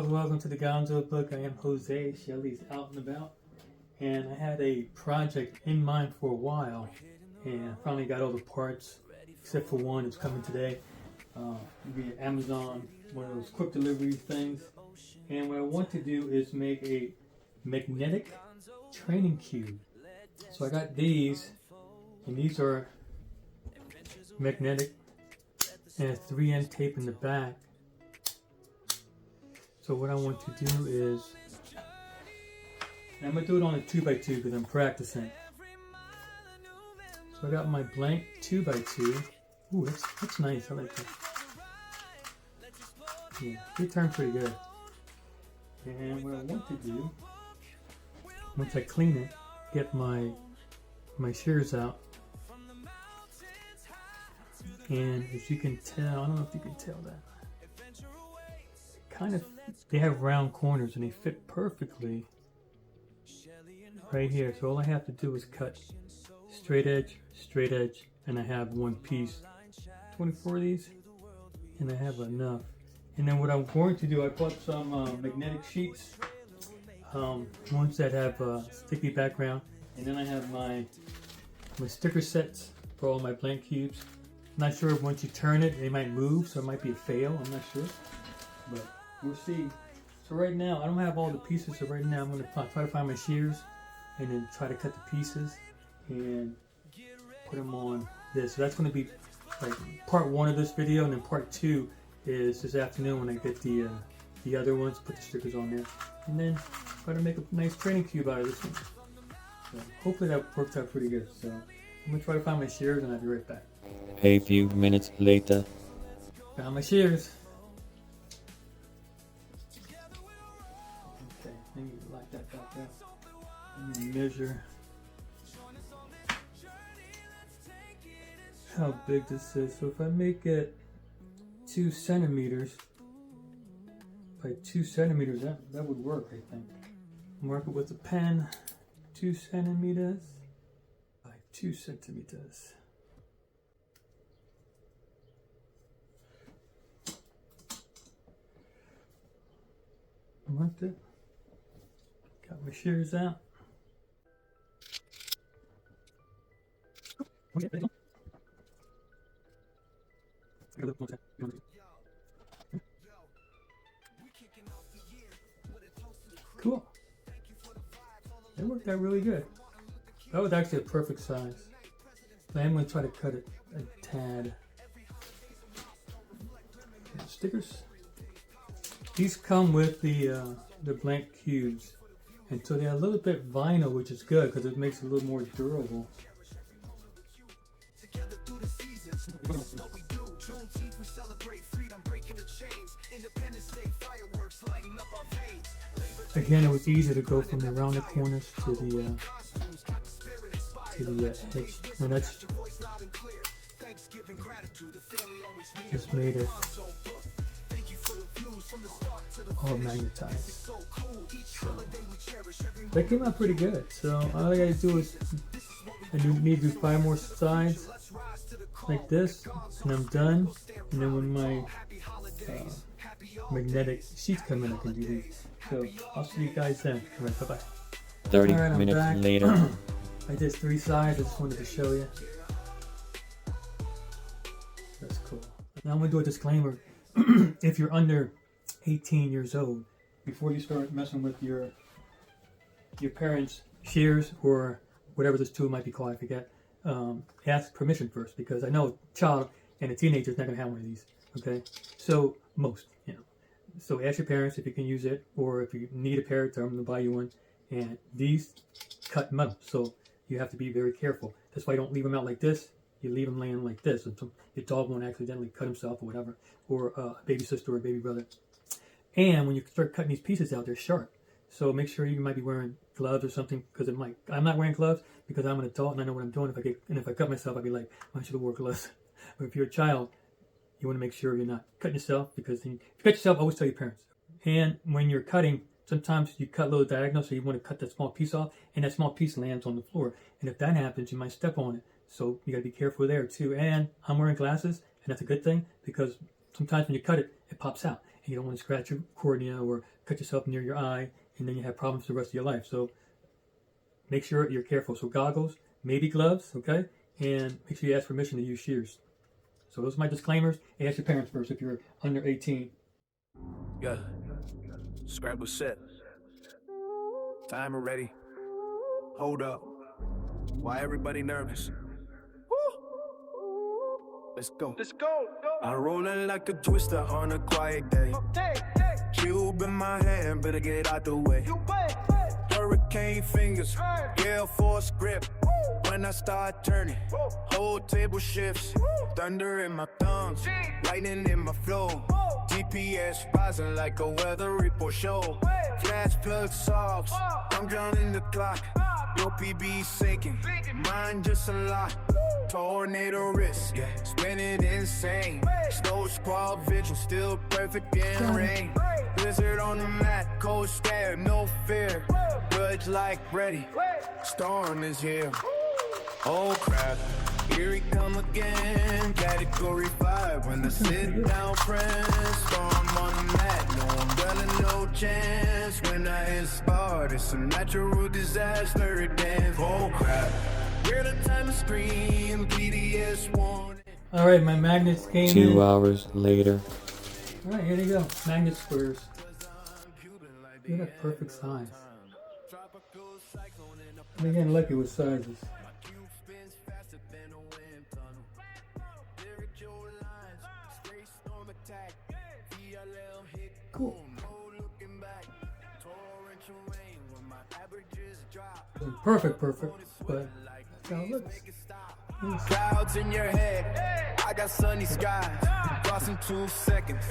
Welcome to the Gonzo Book. I am Jose. Shelly's out and about, and I had a project in mind for a while, and I finally got all the parts except for one. It's coming today via Amazon, one of those quick delivery things. And what I want to do is make a magnetic training cube. So I got these, and these are magnetic, and 3N tape in the back. So what I want to do is, I'm going to do it on a 2x2 because I'm practicing. So I got my blank 2x2. Ooh, that's nice. I like that. Yeah, it turned pretty good. And what I want to do, once I clean it, get my shears out. And as you can tell, I don't know if you can tell that. Kind of, they have round corners and they fit perfectly right here. So all I have to do is cut straight edge, and I have one piece. 24 of these, and I have enough. And then what I'm going to do, I bought some magnetic sheets, ones that have a sticky background, and then I have my sticker sets for all my blank cubes. I'm not sure if once you turn it, they might move, so it might be a fail. I'm not sure, but we'll see. So right now, I don't have all the pieces, so right now I'm going to try to find my shears and then try to cut the pieces and put them on this. So that's going to be like part one of this video, and then part two is this afternoon when I get the other ones, put the stickers on there, and then try to make a nice training cube out of this one. So hopefully that works out pretty good. So I'm going to try to find my shears and I'll be right back. A few minutes later. Found my shears. Okay, let me lock that back up. Let me measure how big this is. So if I make it 2 centimeters by 2 centimeters, that would work, I think. Mark it with a pen. 2 centimeters by 2 centimeters. Marked it. Got my shears out. Cool. That worked out really good. That was actually a perfect size. But I'm going to try to cut it a tad. Stickers. These come with the blank cubes, and so they're a little bit vinyl, which is good because it makes it a little more durable. Again, it was easy to go from the rounded corners to the edge, and that's just made it all magnetized. So that came out pretty good. So all I gotta do is I need to do 5 more sides like this, and I'm done. And then when my magnetic sheets come in, I can do these. So I'll see you guys then. All right, bye bye. 30 minutes later. I did 3 sides. I just wanted to show you. That's cool. Now I'm gonna do a disclaimer. If you're under 18 years old, before you start messing with your parents' shears or whatever this tool might be called, I forget, ask permission first, because I know a child and a teenager is not going to have one of these. Okay, so most, so ask your parents if you can use it, or if you need a pair, tell them to buy you one. And these cut metal, so you have to be very careful. That's why you don't leave them out like this. You leave them laying like this, and so your dog won't accidentally cut himself or whatever, or a baby sister or a baby brother. And when you start cutting these pieces out, they're sharp. So make sure you might be wearing gloves or something, because it might. I'm not wearing gloves because I'm an adult and I know what I'm doing. If I cut myself, I'd be like, I should have wore gloves. But if you're a child, you want to make sure you're not cutting yourself, because if you cut yourself, always tell your parents. And when you're cutting, sometimes you cut a little diagonal, so you want to cut that small piece off, and that small piece lands on the floor. And if that happens, you might step on it. So you got to be careful there too. And I'm wearing glasses, and that's a good thing because sometimes when you cut it, it pops out, and you don't want to scratch your cornea or cut yourself near your eye, and then you have problems for the rest of your life. So make sure you're careful. So goggles, maybe gloves, okay, and make sure you ask permission to use shears. So those are my disclaimers. Ask your parents first if you're under 18. Yeah. Scrabble set. Timer ready. Hold up. Why everybody nervous? Let's go. Let's go. I'm rolling like a twister on a quiet day. Cube in my hand, better get out the way. Hurricane fingers, Air Force grip. When I start turning, whole table shifts. Thunder in my thumbs, lightning in my flow. GPS rising like a weather report show. Flash plug solves, I'm drowning the clock. Your PB sinking, mine just a lot. Tornado risk, spinning insane. Snow squall vigil, still perfect in rain. Blizzard on the mat, cold stare, no fear. Grudge like ready, storm is here. Oh crap, here we come again. Category 5 when I sit down friends. Storm on the mat, no umbrella, no chance. When I hit start, it's a natural disaster dance. Oh crap, we're the time to scream, PDS warning. Alright, my magnets came in. 2 hours later. Alright, here they go. Magnet squares. Look at that perfect size. I'm getting lucky with sizes. Cool. Perfect, but that's how it looks. Nice. Clouds in your head, I got sunny skies. Crossing 2 seconds,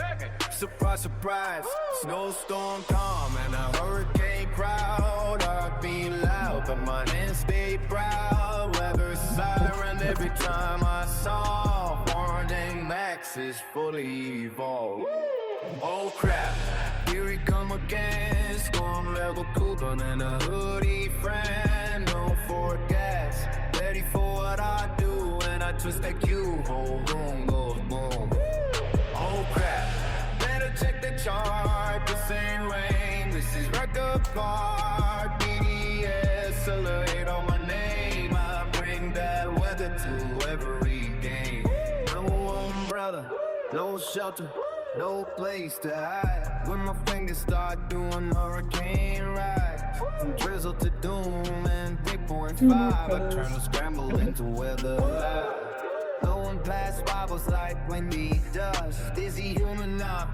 surprise, surprise. Snowstorm calm and a hurricane crowd. Heart beat loud, but my hands stay proud. Weather siren every time I saw. Warning, Max is fully evolved. Oh crap, here we come again. Storm level cooler than a hoodie friend. No forecast, ready for what I do when I twist that cue. Whole room goes boom. Oh crap, better check the chart. This ain't rain, this is record part. BDS, accelerate on my name. I bring that weather to every game. Number one brother, no shelter, no place to hide. When my fingers start doing hurricane rides, from drizzle to doom and 3.5, I turn the scramble into weather live. Blowing past bobbles like windy dust. Dizzy human up,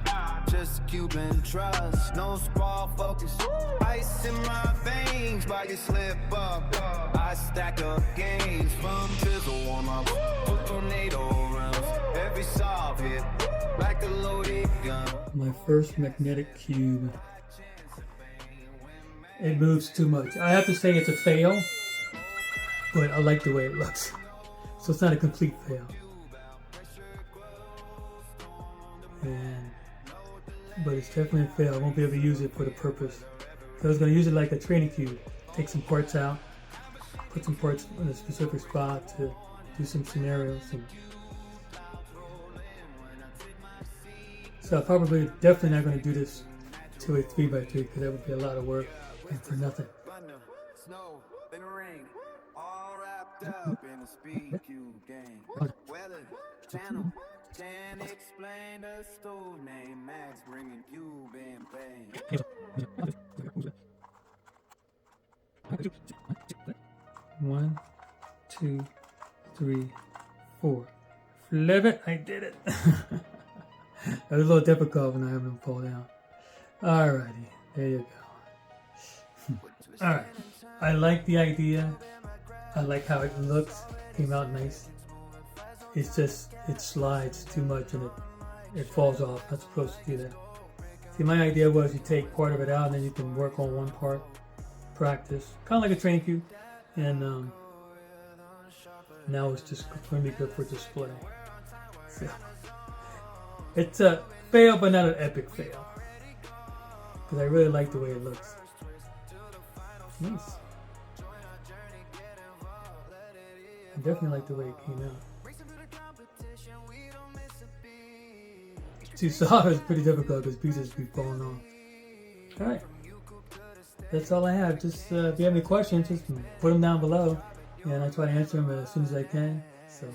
just Cuban trust. No squall focus, ice in my veins. Body slip up, I stack up gains. From drizzle warm up to tornado rounds. Every solve hit like a loaded gun. My first magnetic cube. It moves too much. I have to say it's a fail, but I like the way it looks. So it's not a complete fail. But it's definitely a fail. I won't be able to use it for the purpose. So I was going to use it like a training cube. Take some parts out, put some parts in a specific spot to do some scenarios. So I'm definitely not going to do this to a 3x3 because that would be a lot of work and for nothing. Snow and rain, all wrapped up in a speed cube game. Weather channel can't explain the store name. Max bringing cube in pain. 1, 2, 3, 4. Flip it! I did it! It was a little difficult when I have them fall down. Alrighty, there you go. Alright, I like the idea. I like how it looks. Came out nice. It's just, it slides too much and it falls off. Not supposed to do that. See, my idea was you take part of it out and then you can work on one part. Practice. Kind of like a training cube. And now it's just going to be good for display. So, it's a fail, but not an epic fail. Because I really like the way it looks. Nice. I definitely like the way it came out. to solve is pretty difficult because pieces keep falling off. Alright. That's all I have. Just if you have any questions, just put them down below, and I try to answer them as soon as I can. So,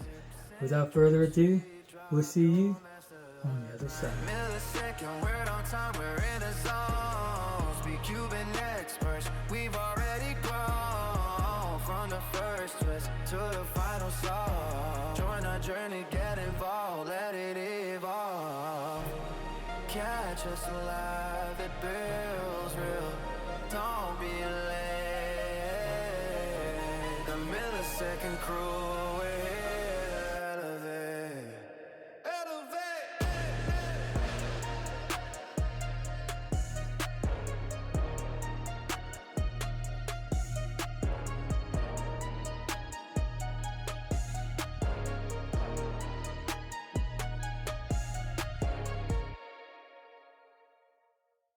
without further ado, we'll see you on the other side. Millisecond, word on time, we're in a zone. Speak Cuban experts, we've already grown. From the first twist to the final song. Join our journey, get involved, let it evolve. Catch us alive, it builds real. Don't be late. The millisecond crew.